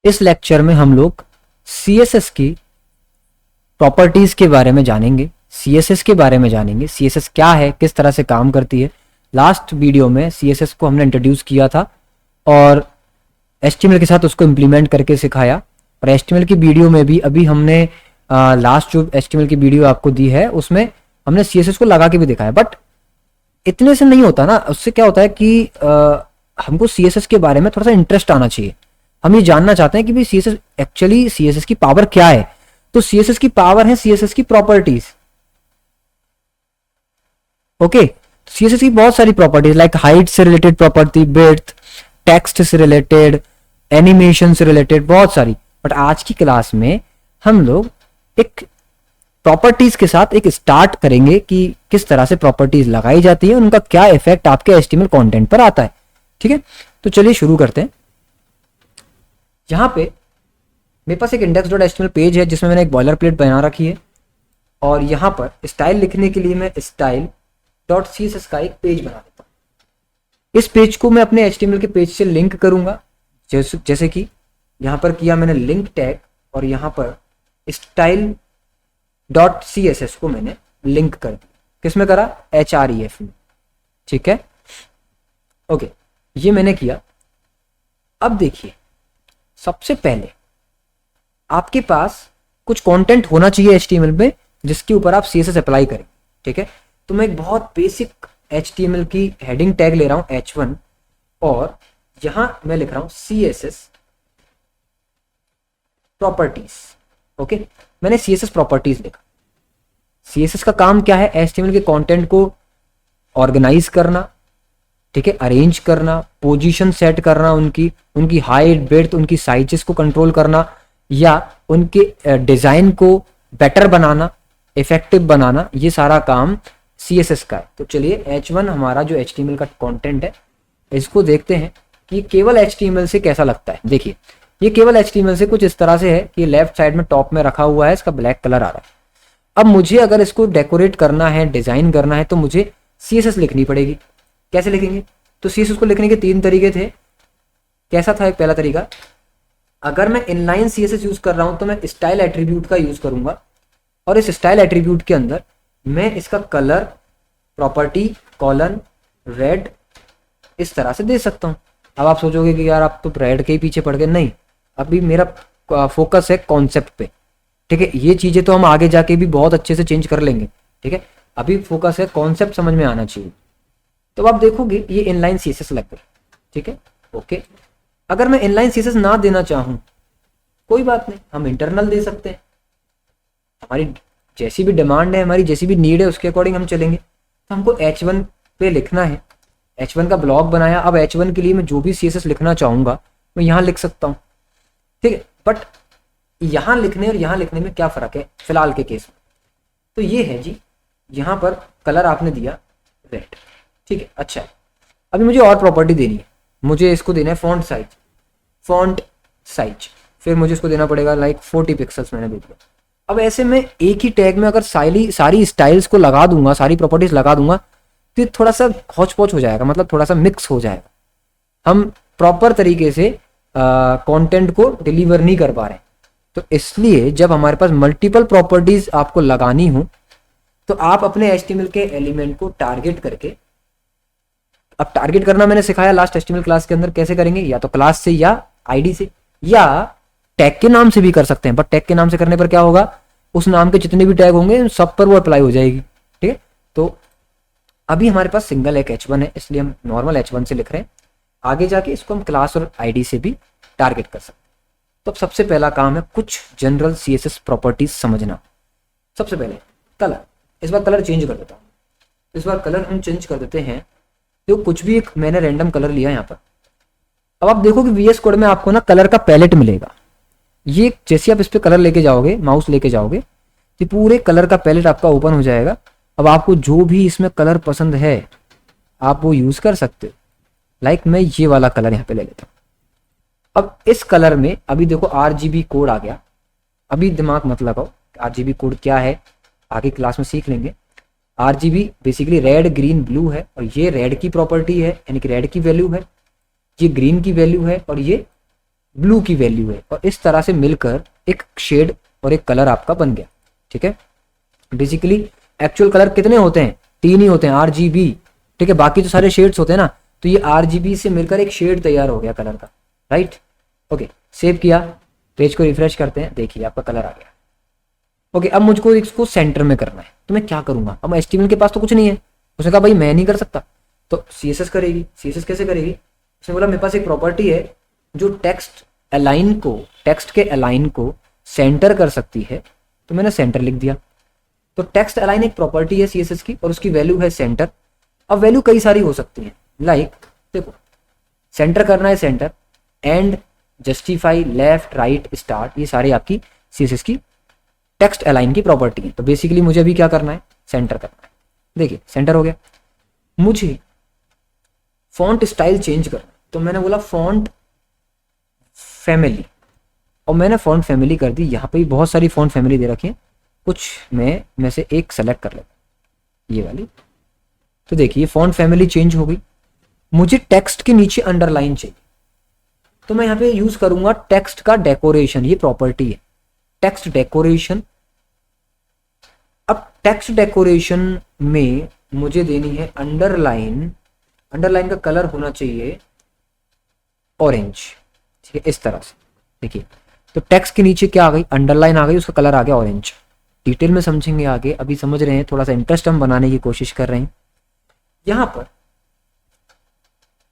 इस लेक्चर में हम लोग CSS की प्रॉपर्टीज के बारे में जानेंगे, CSS के बारे में जानेंगे, CSS क्या है, किस तरह से काम करती है। लास्ट वीडियो में CSS को हमने इंट्रोड्यूस किया था और HTML के साथ उसको इम्प्लीमेंट करके सिखाया। और HTML की वीडियो में भी अभी हमने लास्ट जो HTML की वीडियो आपको दी है उसमें हमने CSS को लगा के भी दिखाया। बट इतने से नहीं होता ना, उससे क्या होता है कि हमको CSS के बारे में थोड़ा सा इंटरेस्ट आना चाहिए। हम ये जानना चाहते हैं कि भाई CSS एक्चुअली CSS की पावर क्या है। तो CSS की पावर है CSS की प्रॉपर्टीज। ओके, CSS की बहुत सारी प्रॉपर्टीज लाइक हाइट से रिलेटेड प्रॉपर्टी, विड्थ, टेक्स्ट से रिलेटेड, एनिमेशन से रिलेटेड, बहुत सारी। बट आज की क्लास में हम लोग एक प्रॉपर्टीज के साथ एक स्टार्ट करेंगे कि किस तरह से प्रॉपर्टीज लगाई जाती है, उनका क्या इफेक्ट आपके HTML कंटेंट पर आता है। ठीक है, तो चलिए शुरू करते हैं। यहां पे मेरे पास एक index.html पेज है जिसमें मैंने एक बॉयलर प्लेट बना रखी है और यहां पर स्टाइल लिखने के लिए मैं style.css का एक पेज बना देता हूं। इस पेज को मैं अपने HTML के पेज से लिंक करूंगा, जैसे कि यहां पर किया मैंने लिंक टैग और यहां पर style.css को मैंने लिंक कर दिया। किसमें करा? href में। ठीक है, ओके, ये मैंने किया। अब देखिए, सबसे पहले आपके पास कुछ कंटेंट होना चाहिए HTML में जिसके ऊपर आप CSS अप्लाई करें। ठीक है, तो मैं एक बहुत बेसिक HTML की हेडिंग टैग ले रहा हूं h1 और यहां मैं लिख रहा हूं CSS प्रॉपर्टीज। ओके, मैंने CSS प्रॉपर्टीज लिखा। CSS का काम क्या है? HTML के कंटेंट को ऑर्गेनाइज करना, ठीक है, अरेंज करना, पोजीशन सेट करना, उनकी हाइट, विड्थ, उनकी साइजेस को कंट्रोल करना या उनके डिजाइन को बेटर बनाना, इफेक्टिव बनाना, ये सारा काम CSS का है। तो चलिए h1 हमारा जो HTML का कंटेंट है इसको देखते हैं कि केवल HTML से कैसा लगता है। देखिए, ये केवल HTML से कुछ इस तरह से है कि लेफ्ट साइड में टॉप में रखा हुआ है, इसका ब्लैक कलर आ रहा है। अब मुझे अगर इसको डेकोरेट करना है, डिजाइन करना है, तो मुझे CSS लिखनी पड़ेगी। कैसे लिखेंगे? तो CSS को लिखने के 3 तरीके थे। कैसा था? एक पहला तरीका, अगर मैं इनलाइन CSS यूज कर रहा हूं तो मैं स्टाइल एट्रीब्यूट का यूज करूंगा और इस स्टाइल एट्रीब्यूट के अंदर मैं इसका कलर प्रॉपर्टी कॉलन रेड इस तरह से दे सकता हूं। अब आप सोचोगे कि यार आप तो रेड के ही पीछे पड़ गए। नहीं, अभी मेरा फोकस है कॉन्सेप्ट पे। ठीक है, ये चीजें तो हम आगे जाके भी बहुत अच्छे से चेंज कर लेंगे। ठीक है, अभी फोकस है कॉन्सेप्ट समझ में आना चाहिए। तो आप देखोगे ये इनलाइन CSS लग गया। ठीक है, ओके, अगर मैं इनलाइन CSS ना देना चाहूं कोई बात नहीं, हम इंटरनल दे सकते हैं। हमारी जैसी भी डिमांड है, हमारी जैसी भी नीड है, उसके अकॉर्डिंग हम चलेंगे। तो हमको h1 पे लिखना है, h1 का ब्लॉक बनाया। अब h1 के लिए मैं जो भी CSS लिखना चाहूंगा मैं यहां लिख सकता हूं। ठीक है, बट यहां लिखने और यहां लिखने में क्या फर्क है फिलहाल के केस में? तो ये है जी, यहां पर कलर आपने दिया रेड। ठीक है, अच्छा, अभी मुझे और प्रॉपर्टी देनी है। मुझे इसको देना है फॉन्ट साइज, फिर मुझे इसको देना पड़ेगा लाइक 40 पिक्सल्स, मैंने दे दिया। अब ऐसे में एक ही टैग में अगर सारी स्टाइल्स को लगा दूंगा, सारी प्रॉपर्टीज लगा दूंगा, तो थोड़ा सा हौच पौच हो जाएगा, मतलब थोड़ा सा मिक्स हो जाएगा। हम प्रॉपर तरीके से कंटेंट को डिलीवर नहीं कर पा रहे। तो इसलिए जब हमारे पास मल्टीपल प्रॉपर्टीज आपको लगानी हो तो आप अपने HTML के एलिमेंट को टारगेट करके, अब टारगेट करना मैंने सिखाया लास्ट HTML क्लास के अंदर, कैसे करेंगे? या तो क्लास से या ID से या टैग के नाम से भी कर सकते हैं। बट टैग के नाम से करने पर क्या होगा? उस नाम के जितने भी टैग होंगे सब पर वो अप्लाई हो जाएगी। ठीक है, तो अभी हमारे पास सिंगल एक h1 है, इसलिए हम नॉर्मल h1 से लिख रहे हैं। आगे जाके इसको हम क्लास और ID से भी टारगेट कर सकते हैं। तो अब सबसे पहला काम है कुछ जनरल CSS प्रॉपर्टीज समझना। सबसे पहले कलर, इस बार कलर चेंज कर देता हूँ। इस बार कलर हम चेंज कर देते हैं, तो कुछ भी एक मैंने रैंडम कलर लिया यहाँ पर। अब आप देखो कि VS कोड में आपको ना कलर का पैलेट मिलेगा। ये जैसे आप इस पे कलर लेके जाओगे, माउस लेके जाओगे, तो पूरे कलर का पैलेट आपका ओपन हो जाएगा। अब आपको जो भी इसमें कलर पसंद है आप वो यूज कर सकते हो। लाइक मैं ये वाला कलर यहाँ पे ले लेता हूँ। अब इस कलर में अभी देखो RGB कोड आ गया। अभी दिमाग मत लगाओ RGB कोड क्या है, आगे क्लास में सीख लेंगे। RGB basically red green blue है और ये रेड की प्रॉपर्टी है, यानी कि रेड की वैल्यू है, ये ग्रीन की वैल्यू है और ये ब्लू की वैल्यू है, और इस तरह से मिलकर एक शेड और एक कलर आपका बन गया। ठीक है, बेसिकली एक्चुअल कलर कितने होते हैं, 3 ही होते हैं, RGB। ठीक है, बाकी तो सारे शेड्स होते हैं ना, तो ये RGB से मिलकर एक शेड तैयार हो गया कलर का। राइट, ओके, सेव किया, पेज को रिफ्रेश करते हैं, देखिए आपका कलर आ गया। ओके, अब मुझको इसको सेंटर में करना है, तो मैं क्या करूंगा, अब HTML के पास तो कुछ नहीं है, उसने कहा भाई मैं नहीं कर सकता, तो CSS करेगी। CSS कैसे करेगी, उसने बोला मेरे पास एक प्रॉपर्टी है जो टेक्स्ट के अलाइन को सेंटर कर सकती है, तो मैंने सेंटर लिख दिया। तो टेक्स्ट अलाइन एक प्रॉपर्टी है CSS की, और उसकी वैल्यू है सेंटर। अब वैल्यू कई सारी हो सकती है, लाइक देखो, सेंटर करना है centre, and, justify, left, right, start, ये सारे आपकी CSS की टेक्स्ट अलाइन की प्रॉपर्टी है। तो बेसिकली मुझे अभी क्या करना है, सेंटर करना है। देखिए सेंटर हो गया। मुझे फॉन्ट स्टाइल चेंज करना है, तो मैंने बोला फॉन्ट फैमिली, और मैंने फॉन्ट फैमिली कर दी। यहाँ पे भी बहुत सारी फॉन्ट फैमिली दे रखी है, कुछ मैं से एक सेलेक्ट कर लेता हूँ, ये वाली। तो देखिए फॉन्ट फैमिली चेंज हो गई। मुझे टेक्स्ट के नीचे अंडरलाइन चाहिए, तो मैं यहाँ पे यूज करूंगा टेक्स्ट का डेकोरेशन, ये प्रॉपर्टी है टेक्स्ट डेकोरेशन। अब टेक्स्ट डेकोरेशन में मुझे देनी है अंडरलाइन, अंडरलाइन का कलर होना चाहिए ऑरेंज। ठीक है, इस तरह से देखिए, तो टेक्स्ट के नीचे क्या आ गई, अंडरलाइन आ गई, उसका कलर आ गया ऑरेंज। डिटेल में समझेंगे आगे, अभी समझ रहे हैं, थोड़ा सा इंटरेस्ट हम बनाने की कोशिश कर रहे हैं। यहां पर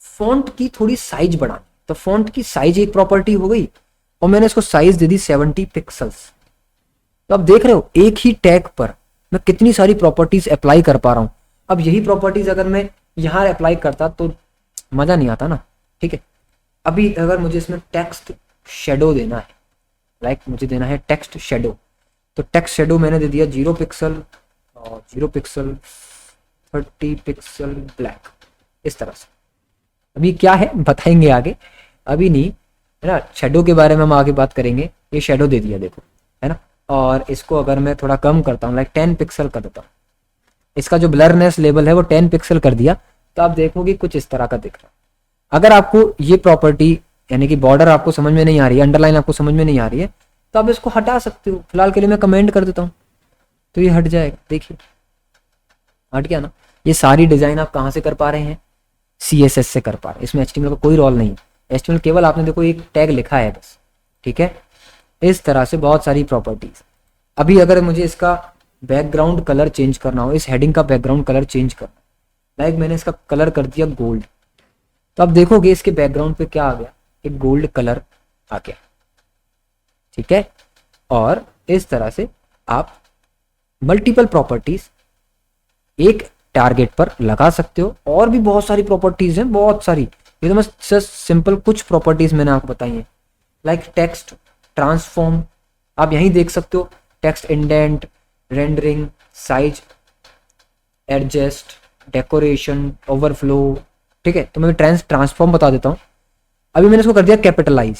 फॉन्ट की थोड़ी साइज बढ़ानी, तो फॉन्ट की साइज एक प्रॉपर्टी हो गई, और मैंने इसको साइज दे दी 70 पिक्सल्स। तो अब देख रहे हो एक ही टैग पर मैं कितनी सारी प्रॉपर्टीज अप्लाई कर पा रहा हूं। अब यही प्रॉपर्टीज अगर मैं यहां अप्लाई करता तो मजा नहीं आता ना। ठीक है, अभी अगर मुझे इसमें टेक्स्ट शेडो देना है, लाइक मुझे देना है टेक्स्ट शेडो, तो टेक्स्ट शेडो मैंने दे दिया 0 पिक्सल और 0 पिक्सल 30 पिक्सल ब्लैक, इस तरह से। अभी क्या है बताएंगे आगे, अभी नहीं है ना, शेडो के बारे में हम आगे बात करेंगे। ये शेडो दे दिया देखो, है ना, और इसको अगर मैं थोड़ा कम करता हूँ, लाइक 10 पिक्सल कर देता हूँ, इसका जो ब्लरनेस लेवल है वो 10 पिक्सल कर दिया, तो आप देखोगे कुछ इस तरह का दिख रहा है। अगर आपको ये प्रॉपर्टी यानी कि बॉर्डर आपको समझ में नहीं आ रही है, अंडरलाइन आपको समझ में नहीं आ रही है, तो आप इसको हटा सकते हो। फिलहाल के लिए मैं कमेंट कर देता हूँ, तो ये हट जाएगा, देखिए हट गया ना। ये सारी डिजाइन आप कहाँ से कर पा रहे हैं, CSS से कर पा रहे हैं, इसमें HTML का कोई रोल नहीं है। HTML केवल आपने देखो एक टैग लिखा है बस। ठीक है, इस तरह से बहुत सारी प्रॉपर्टीज। अभी अगर मुझे इसका बैकग्राउंड कलर चेंज करना हो, इस हेडिंग का बैकग्राउंड कलर चेंज करना, लाइक मैंने इसका कलर कर दिया गोल्ड, तो आप देखोगे इसके बैकग्राउंड पे क्या आ गया, एक गोल्ड कलर आ गया। ठीक है, और इस तरह से आप मल्टीपल प्रॉपर्टीज एक टारगेट पर लगा सकते हो। और भी बहुत सारी प्रॉपर्टीज हैं, बहुत सारी, ये तो मैं जस्ट सिंपल कुछ प्रॉपर्टीज मैंने आपको बताई हैं, लाइक टेक्स्ट ट्रांसफॉर्म, आप यहीं देख सकते हो, text indent, rendering, size adjust, decoration, overflow. ठीक है, तो मैं ट्रांसफॉर्म बता देता हूँ। अभी मैंने इसको कर दिया कैपिटलाइज,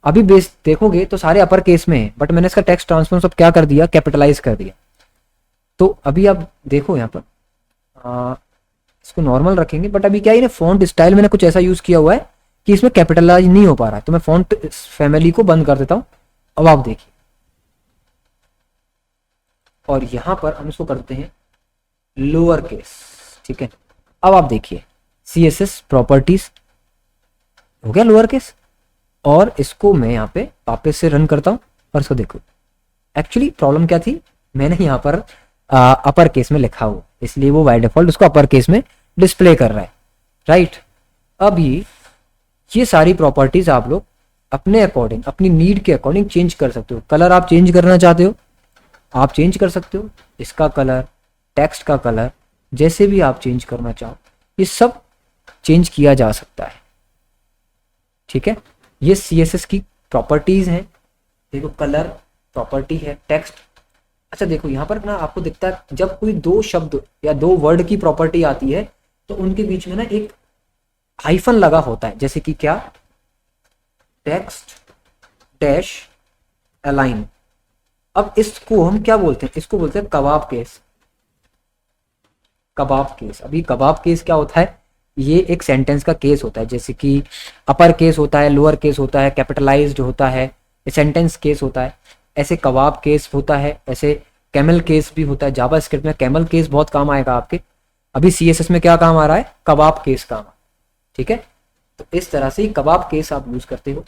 अभी बेस देखोगे तो सारे अपर केस में है, बट मैंने इसका टेक्स्ट ट्रांसफॉर्म सब क्या कर दिया, कैपिटलाइज कर दिया। तो अभी आप देखो यहाँ पर इसको नॉर्मल रखेंगे, बट अभी क्या है ना, फॉन्ट स्टाइल मैंने कुछ ऐसा यूज किया हुआ है कि इसमें कैपिटलाइज नहीं हो पा रहा है, तो मैं फॉन्ट फैमिली को बंद कर देता हूं। अब आप देखिए, और यहां पर हम इसको करते हैं लोअर केस। ठीक है, अब आप देखिए CSS प्रॉपर्टीज हो गया लोअर केस, और इसको मैं यहाँ पे वापस से रन करता हूं, और इसको देखो एक्चुअली प्रॉब्लम क्या थी, मैंने यहाँ पर अपर केस में लिखा हुआ, इसलिए वो बाय डिफॉल्ट उसको अपर केस में डिस्प्ले कर रहा है। राइट, अभी ये सारी प्रॉपर्टीज आप लोग अपने अकॉर्डिंग, अपनी नीड के अकॉर्डिंग चेंज कर सकते हो। कलर आप चेंज करना चाहते हो आप चेंज कर सकते हो, इसका कलर, टेक्स्ट का कलर, जैसे भी आप चेंज करना चाहो ये सब चेंज किया जा सकता है। ठीक है, ये CSS की प्रॉपर्टीज हैं। देखो कलर प्रॉपर्टी है, टेक्स्ट। अच्छा देखो यहाँ पर ना आपको दिखता है जब कोई दो शब्द या दो वर्ड की प्रॉपर्टी आती है तो उनके बीच में ना एक हाइफन लगा होता है, जैसे कि क्या, टेक्स्ट डैश अलाइन। अब इसको हम क्या बोलते हैं, इसको बोलते हैं कबाब केस। कबाब केस, अभी कबाब केस क्या होता है, ये एक सेंटेंस का केस होता है, जैसे कि अपर केस होता है, लोअर केस होता है, कैपिटलाइज्ड होता है, सेंटेंस केस होता है, ऐसे कबाब केस होता है, ऐसे कैमल केस भी होता है। जावा स्क्रिप्ट में कैमल केस बहुत काम आएगा आपके। अभी CSS में क्या काम आ रहा है, कबाब केस काम। ठीक है, तो इस तरह से कबाब केस आप यूज करते हो।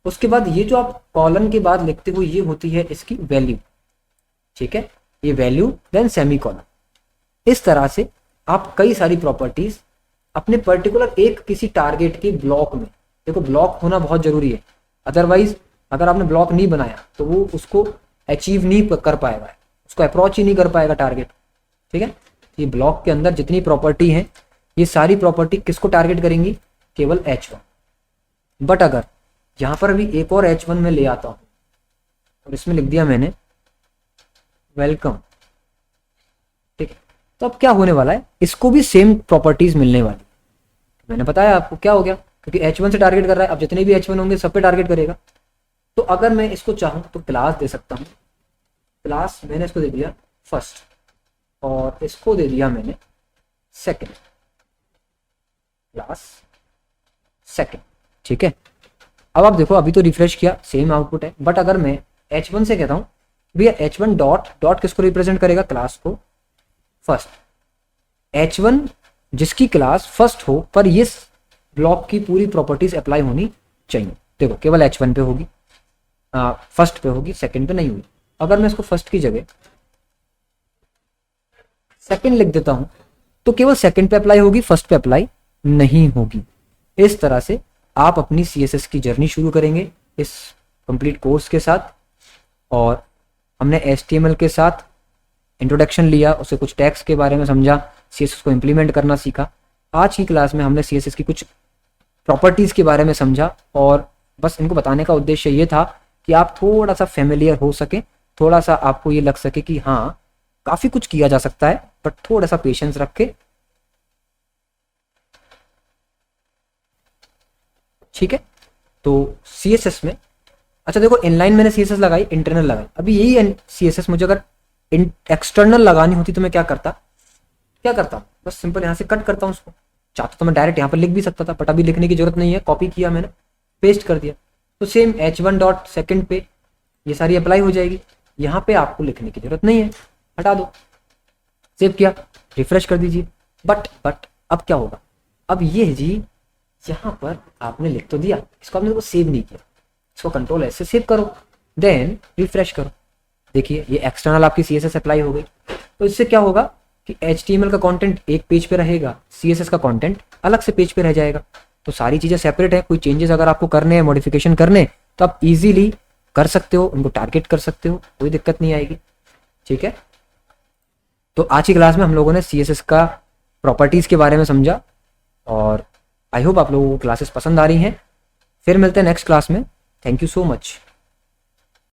उसके बाद ये जो आप कॉलन के बाद लिखते हो, ये होती है इसकी वैल्यू। ठीक है, ये वैल्यू देन सेमी कॉलन। इस तरह से आप कई सारी प्रॉपर्टीज अपने पर्टिकुलर एक किसी टारगेट के ब्लॉक में, देखो ब्लॉक होना बहुत जरूरी है, अदरवाइज अगर आपने ब्लॉक नहीं बनाया तो वो उसको अचीव नहीं कर पाएगा, उसको अप्रोच ही नहीं कर पाएगा टारगेट। ठीक है, ये ब्लॉक के अंदर जितनी प्रॉपर्टी है, ये सारी प्रॉपर्टी किसको टारगेट करेंगी, केवल H1। बट अगर यहां पर अभी एक और H1 में ले आता हूं और इसमें लिख दिया मैंने वेलकम। ठीक है, तो अब क्या होने वाला है, इसको भी सेम प्रॉपर्टीज मिलने वाली। मैंने बताया आपको क्या हो गया, क्योंकि H1 से टारगेट कर रहा है, अब जितने भी H1 होंगे सब पे टारगेट करेगा। तो अगर मैं इसको चाहूं तो क्लास दे सकता हूं, क्लास मैंने इसको दे दिया फर्स्ट और इसको दे दिया मैंने सेकंड, क्लास सेकंड। ठीक है, अब आप देखो अभी तो रिफ्रेश किया, सेम आउटपुट है। बट अगर मैं H1 से कहता हूं भैया H1 डॉट डॉट किसको रिप्रेजेंट करेगा, क्लास को फर्स्ट। H1 जिसकी क्लास फर्स्ट हो पर ये ब्लॉक की पूरी प्रॉपर्टीज अप्लाई होनी चाहिए। देखो केवल H1 पे होगी, फर्स्ट पे होगी, सेकंड पे नहीं होगी। अगर मैं इसको फर्स्ट की जगह सेकंड लिख देता हूं तो केवल सेकंड पे अप्लाई होगी, फर्स्ट पे अप्लाई नहीं होगी। इस तरह से आप अपनी CSS की जर्नी शुरू करेंगे इस कंप्लीट कोर्स के साथ। और हमने HTML के साथ इंट्रोडक्शन लिया, उसे कुछ टैग्स के बारे में समझा, CSS को इम्प्लीमेंट करना सीखा। आज की क्लास में हमने CSS की कुछ प्रॉपर्टीज के बारे में समझा और बस इनको बताने का उद्देश्य ये था कि आप थोड़ा सा फेमिलियर हो सके, थोड़ा सा आपको ये लग सके कि हाँ काफी कुछ किया जा सकता है, बट थोड़ा सा पेशेंस रख के। ठीक है, तो CSS में अच्छा देखो इनलाइन मैंने CSS लगाई, इंटरनल लगाई। अभी यही CSS मुझे अगर एक्सटर्नल लगानी होती तो मैं क्या करता, बस सिंपल यहाँ से कट करता हूँ उसको। चाहता तो मैं डायरेक्ट यहाँ पर लिख भी सकता था, बट अभी लिखने की जरूरत नहीं है, कॉपी किया मैंने, पेस्ट कर दिया। तो सेम H1 डॉट सेकेंड पे ये सारी अप्लाई हो जाएगी। यहाँ पे आपको लिखने की जरूरत नहीं है, हटा दो, सेव किया, रिफ्रेश कर दीजिए। बट अब क्या होगा, अब ये जी यहाँ पर आपने लिख तो दिया, इसको आपने तो सेव नहीं किया, इसको कंट्रोल S से सेव करो, देन रिफ्रेश करो। देखिए ये एक्सटर्नल आपकी CSS अप्लाई हो गई। तो इससे क्या होगा कि HTML का कंटेंट एक पेज पे रहेगा, CSS का कंटेंट अलग से पेज पे रह जाएगा। तो सारी चीजें सेपरेट है। कोई चेंजेस अगर आपको करने हैं, मॉडिफिकेशन करने, तो आप इजीली कर सकते हो, उनको टारगेट कर सकते हो, कोई दिक्कत नहीं आएगी। ठीक है, तो आज की क्लास में हम लोगों ने CSS का प्रॉपर्टीज के बारे में समझा और आई होप आप लोगों को क्लासेस पसंद आ रही हैं। फिर मिलते हैं नेक्स्ट क्लास में। Thank you so much.